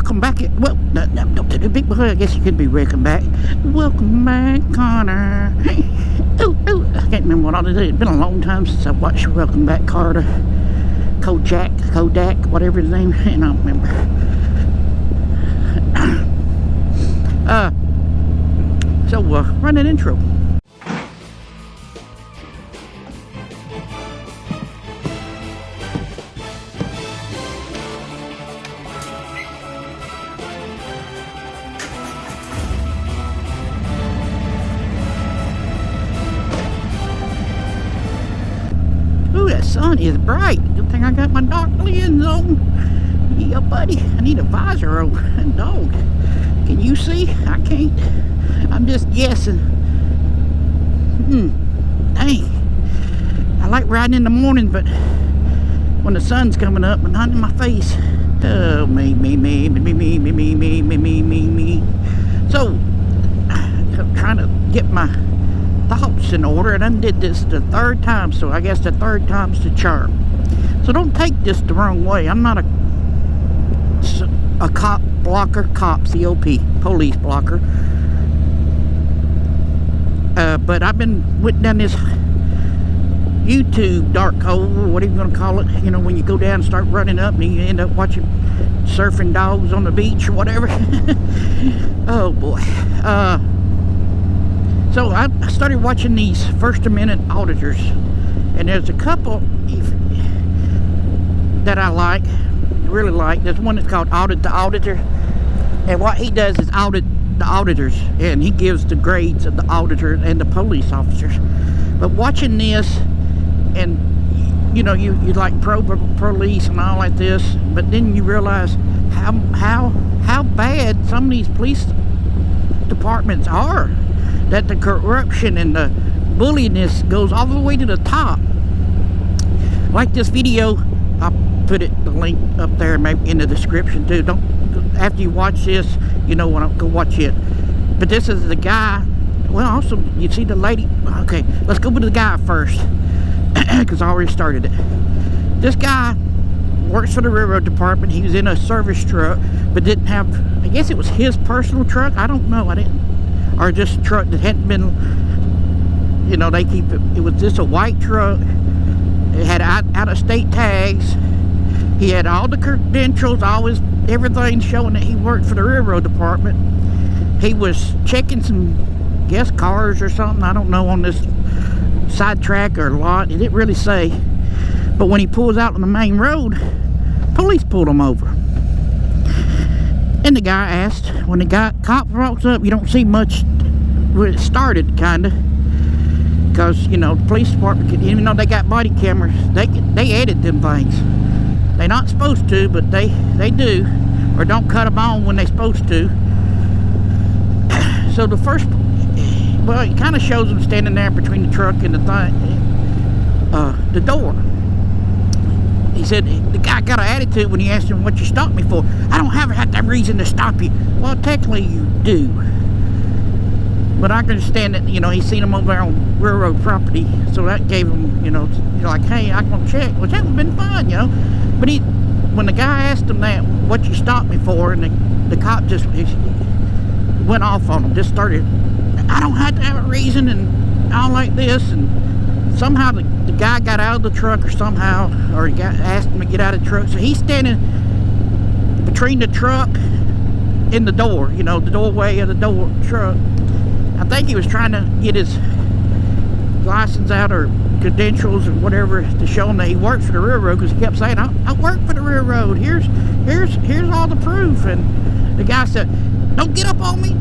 welcome back. Well, no, big boy, I guess you could be welcome back. Welcome back, Connor. Oh, I can't remember what I did. It's been a long time since I watched Welcome Back, Carter. Kodak, whatever his name. I don't remember. So run an intro. Ooh, that sun is bright. Good thing I got my dark lens on. Yeah, buddy. I need a visor on. Dog. Can you see? I can't. I'm just guessing. Dang. I like riding in the morning, but when the sun's coming up, but not in my face. Oh, me. So, I'm trying to get my thoughts in order, and I did this the third time, so I guess the third time's the charm. So don't take this the wrong way. I'm not a cop blocker, C-O-P, police blocker. But I've went down this YouTube dark hole, or what are you going to call it? You know, when you go down and start running up and you end up watching surfing dogs on the beach or whatever. Oh boy. So I started watching these First Amendment auditors, and there's a couple that I really like. There's one that's called Audit the Auditor, and what he does is audit the auditors, and he gives the grades of the auditor and the police officers. But watching this, and you know, you like police and all like this, but then you realize how bad some of these police departments are. That the corruption and the bulliness goes all the way to the top. Like this video, I'll put the link up there, maybe in the description too. After you watch this, you know when go watch it. But this is the guy. Well, also you see the lady. Okay, let's go with the guy first, because I already started it. This guy works for the railroad department. He was in a service truck, but didn't have. I guess it was his personal truck. I don't know. I didn't. Or just a truck that hadn't been, you know, they keep it. It was just a white truck. It had out-of-state tags. He had all the credentials, everything showing that he worked for the railroad department. He was checking some, cars or something, I don't know, on this sidetrack or lot. It didn't really say. But when he pulls out on the main road, police pulled him over. And the guy asked, when the cop walks up, you don't see much where it started, kind of. Because, you know, the police department, even though they got body cameras, they edit them things. They're not supposed to, but they do. Or don't cut them on when they're supposed to. So the first, well, it kind of shows them standing there between the truck and the door. He said, the guy got an attitude when he asked him what you stopped me for. I don't have that reason to stop you. Well, technically you do. But I can understand that, you know, he's seen him over there on railroad property. So that gave him, you know, like, hey, I'm going to check. Well, that would have been fine, you know. But when the guy asked him that, what you stopped me for, and the cop just went off on him. Just started, I don't have to have a reason and all like this. And somehow the guy got out of the truck or somehow, or he asked him to get out of the truck. So he's standing between the truck and the door, you know, the doorway of the truck. I think he was trying to get his license out or credentials or whatever to show him that he worked for the railroad, because he kept saying, I work for the railroad. Here's all the proof. And the guy said, don't get up on me,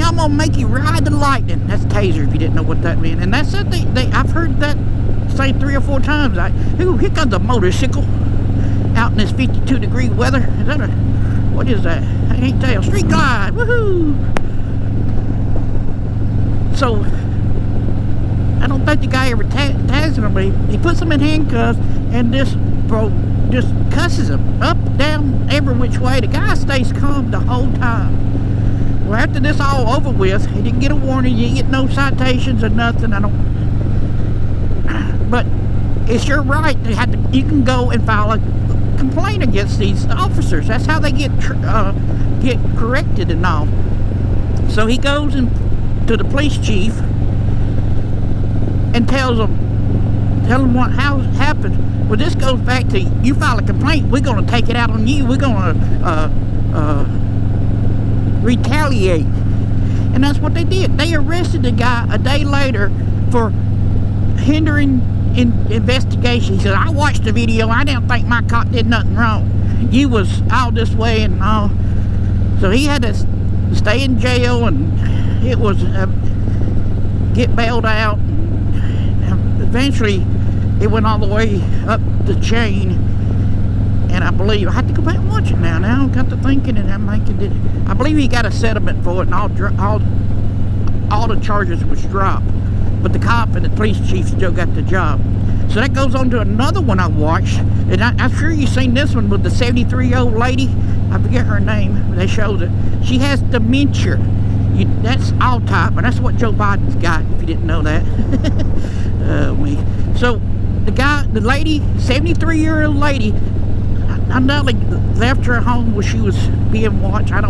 I'm gonna make you ride the lightning. That's taser, if you didn't know what that meant. And that's it. I've heard that say 3 or 4 times. Ooh, here comes a motorcycle out in this 52-degree weather. Is that what is that? I can't tell. Street glide, woohoo! So I don't think the guy ever tags him, but he puts him in handcuffs, and this bro just cusses him up, down, every which way. The guy stays calm the whole time. Well, after this all over with, he didn't get a warning, you didn't get no citations or nothing. But it's your right to you can go and file a complaint against these officers. That's how they get corrected and all. So he goes to the police chief and tell him what happened. Well, this goes back to, you file a complaint, we're going to take it out on you. We're going to retaliate. And that's what they did. They arrested the guy a day later for hindering investigation. He said, I watched the video, I didn't think my cop did nothing wrong. You was out this way and all. So he had to stay in jail, and it was get bailed out. And eventually it went all the way up the chain, and I believe, I have to go back and watch it now. Now I got to thinking, and I'm making it. I believe he got a settlement for it, and all the charges was dropped. But the cop and the police chief still got the job. So that goes on to another one I watched, and I'm sure you've seen this one with the 73-year-old lady. I forget her name, but they showed it. She has dementia. That's all type, and that's what Joe Biden's got, if you didn't know that. So the lady, 73-year-old lady, undoubtedly left her home where she was being watched. I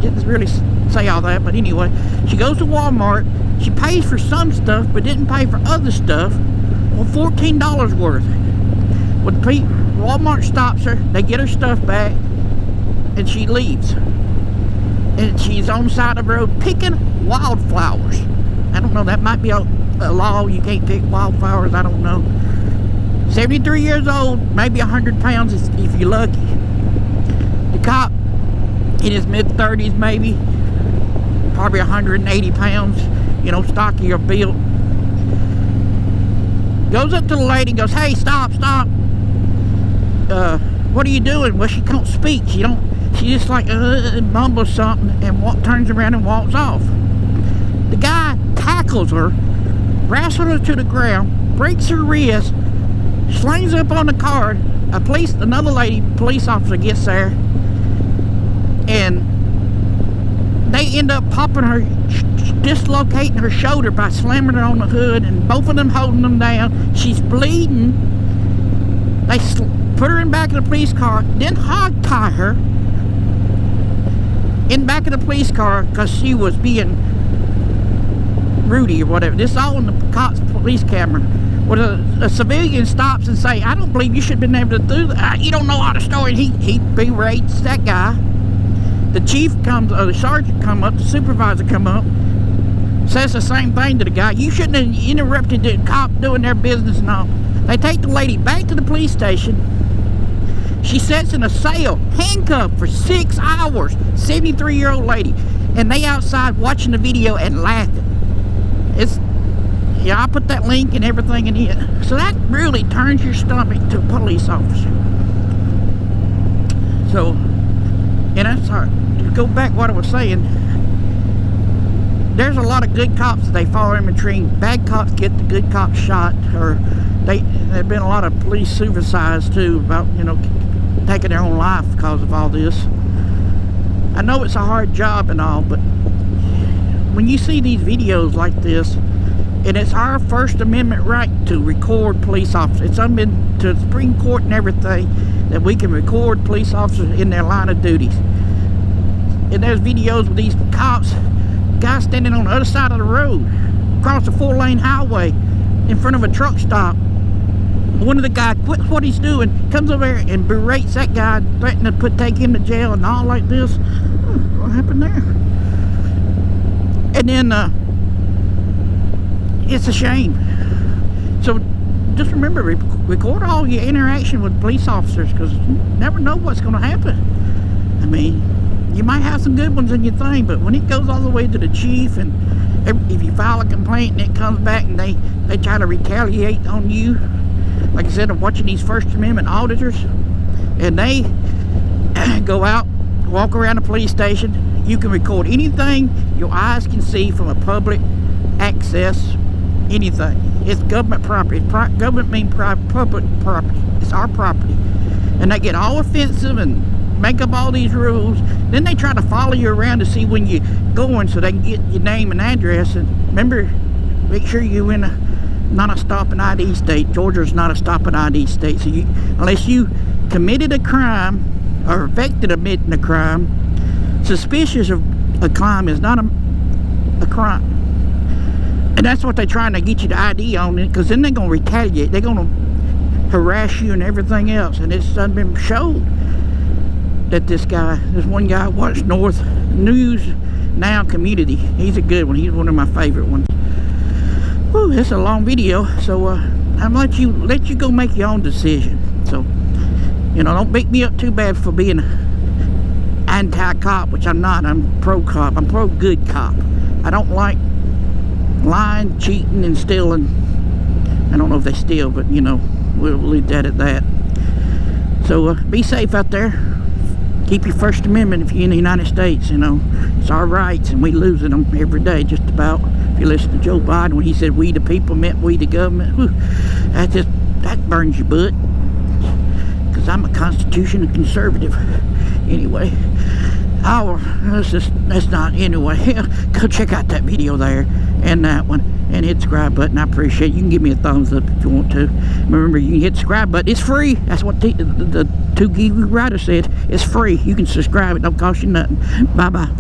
didn't really say all that, but anyway, she goes to Walmart. She pays for some stuff, but didn't pay for other stuff. Well, $14 worth. When Walmart stops her, they get her stuff back, and she leaves. And she's on the side of the road picking wildflowers. I don't know, that might be a law. You can't pick wildflowers, I don't know. 73 years old, maybe 100 pounds if you're lucky. The cop, in his mid-30s maybe, probably 180 pounds, you know, stocky or built. Goes up to the lady and goes, hey, stop. What are you doing? Well, she can't speak. She just like mumbles something and turns around and walks off. The guy tackles her, wrestles her to the ground, breaks her wrist, slings up on the car. Another police officer gets there, and they end up popping her, dislocating her shoulder by slamming her on the hood, and both of them holding them down. She's bleeding. They put her in back of the police car, then hog tie her in back of the police car because she was being Rudy or whatever. This is all in the cops' police camera. When a civilian stops and say, I don't believe you should have been able to do that. You don't know all the story. He berates that guy. The chief comes, or the sergeant come up, the supervisor come up, says the same thing to the guy. You shouldn't have interrupted the cop doing their business and all. They take the lady back to the police station. She sits in a cell, handcuffed for 6 hours. 73-year-old lady. And they outside watching the video and laughing. Yeah, I put that link and everything in it. So that really turns your stomach to a police officer. So, and that's hard. To go back what I was saying, there's a lot of good cops they follow in between. Bad cops get the good cops shot, or there've been a lot of police suicides too, about, you know, taking their own life because of all this. I know it's a hard job and all, but when you see these videos like this, and it's our First Amendment right to record police officers. It's been to the Supreme Court and everything that we can record police officers in their line of duties. And there's videos with these cops, guys standing on the other side of the road, across a 4-lane highway, in front of a truck stop. One of the guys quits what he's doing, comes over there and berates that guy, threatening to take him to jail and all like this. What happened there? And then, it's a shame. So just remember, record all your interaction with police officers, because you never know what's going to happen. I mean, you might have some good ones in your thing, but when it goes all the way to the chief, and if you file a complaint and it comes back and they try to retaliate on you, like I said, I'm watching these First Amendment auditors, and they go out, walk around the police station. You can record anything your eyes can see from a public access. Anything. It's government property. Government means public property. It's our property. And they get all offensive and make up all these rules. Then they try to follow you around to see when you're going, so they can get your name and address. And remember, make sure you're not a stop and ID state. Georgia's not a stop and ID state. So unless you committed a crime or affected committing a crime, suspicious of a crime is not a crime. And that's what they're trying to get you the ID on, because then they're going to retaliate. They're going to harass you and everything else. And it's been shown that this one guy watched North News Now Community. He's a good one. He's one of my favorite ones. Whew, it's a long video, so I'll let you go make your own decision. So, you know, don't beat me up too bad for being anti-cop, which I'm not. I'm pro-cop. I'm pro-good cop. I don't like lying, cheating, and stealing. I don't know if they steal, but, you know, we'll leave that at that. So, be safe out there. Keep your First Amendment if you're in the United States, you know. It's our rights, and we losing them every day, just about. If you listen to Joe Biden, when he said we the people meant we the government, whew, that burns your butt. Because I'm a constitutional conservative. Anyway, that's not, anyway, go check out that video there, and that one, and hit the subscribe button. I appreciate it. You can give me a thumbs up if you want to. Remember, you can hit the subscribe button. It's free. That's what the two Kiwi writer said. It's free. You can subscribe. It don't cost you nothing. Bye-bye.